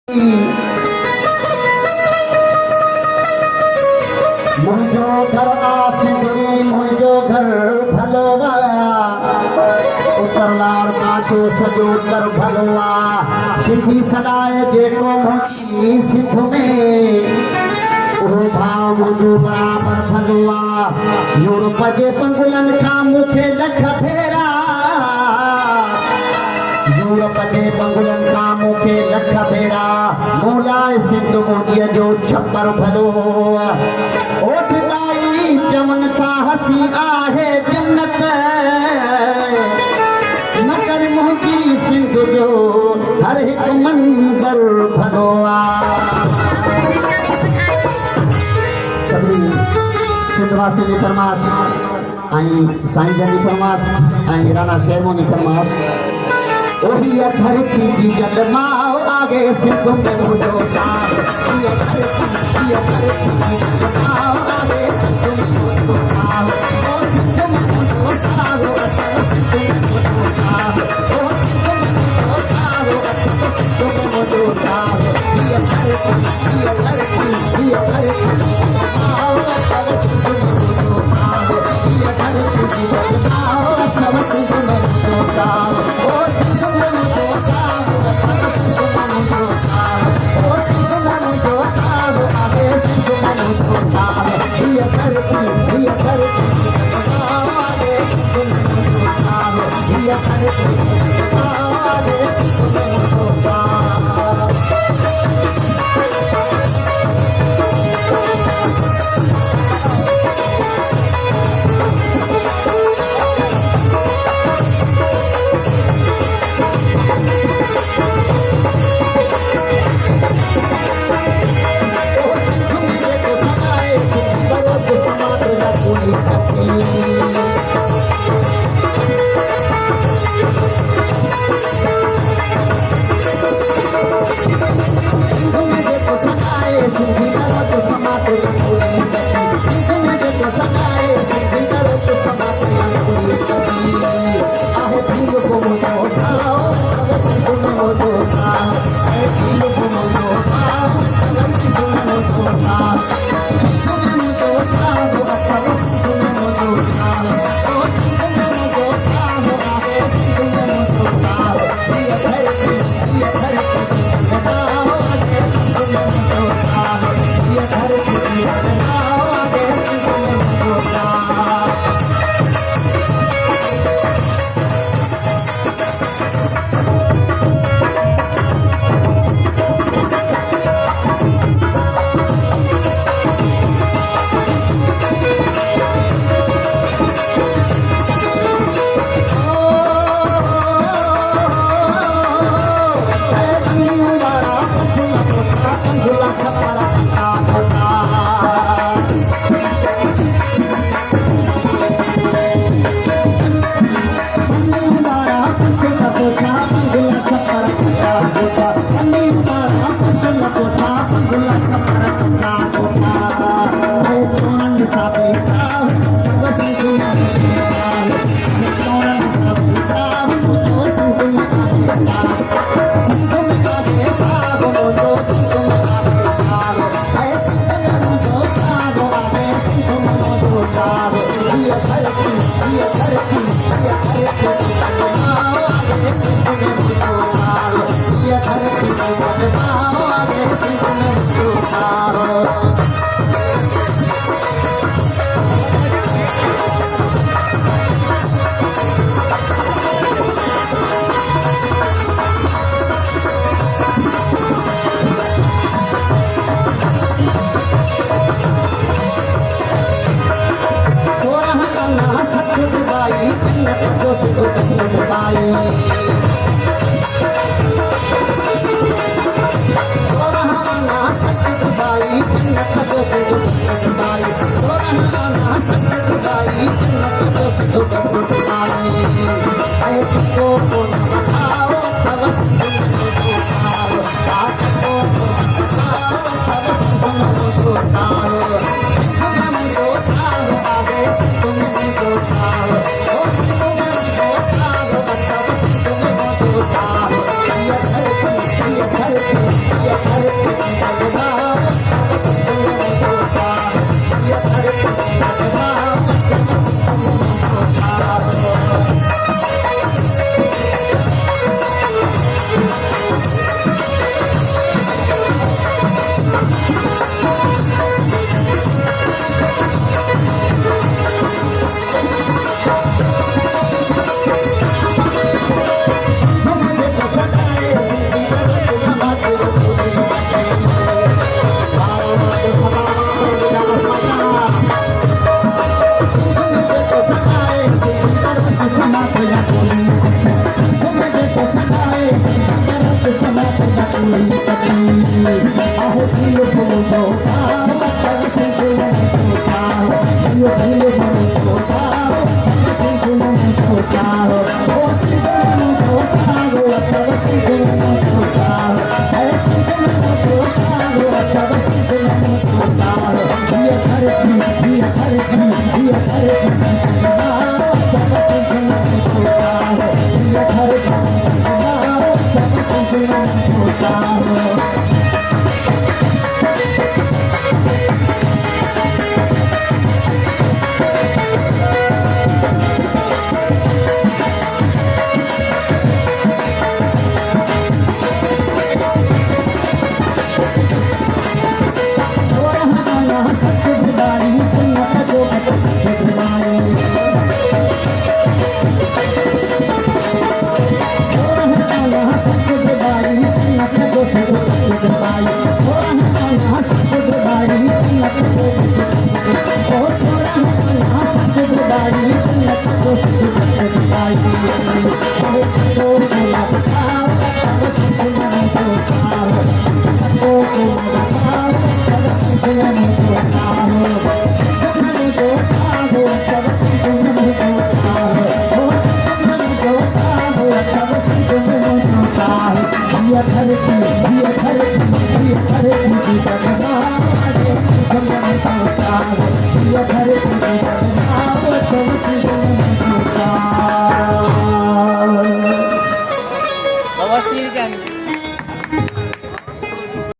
मुझो घर आसिंदरी मुझो घर भलोवा उतरलार काचो सजो कर भलोवा सिंधी सदाए जेको मुझी सिंध में ओ भाव मुझो बराबर भलोवा यूरोप जे पंगुलन का मुखे लख फेरा यूरोप जे पंगुलन का मुखे लख भेरा मोलाए सिंध मोदीअ जो छप्पर भलो ओठ ताई चमन का हसी आहे जन्नत न कर मुंहिंजी सिंध जो हर हिकु मंज़र भलो सभिनी सिंधवासी जी फरमास ऐं साईं जन जी फरमास ऐं राणा शेरमोनी फरमास ओही धरती जी जग माओ आगे सिंध में मुझो साथ ये धरती जी जग माओ आगे सिंध में मुझो साथ ओ सिंध में मुझो साथ ओ सिंध में मुझो साथ ओ सिंध में मुझो साथ ओ सिंध में मुझो साथ ये धरती माओ आगे सिंध में मुझो साथ ये धरती जी जग माओ आगे सिंध में मुझो साथ ओ आहे दिल बोलो सब दिल सोचाओ ये दिल बोलो सब दिल सोचाओ ओ दिल सोचाओ सब दिल सोचाओ है दिल सोचाओ सब दिल सोचाओ ये धरती सब दिल सोचाओ ये धरती सब दिल सोचाओ Hare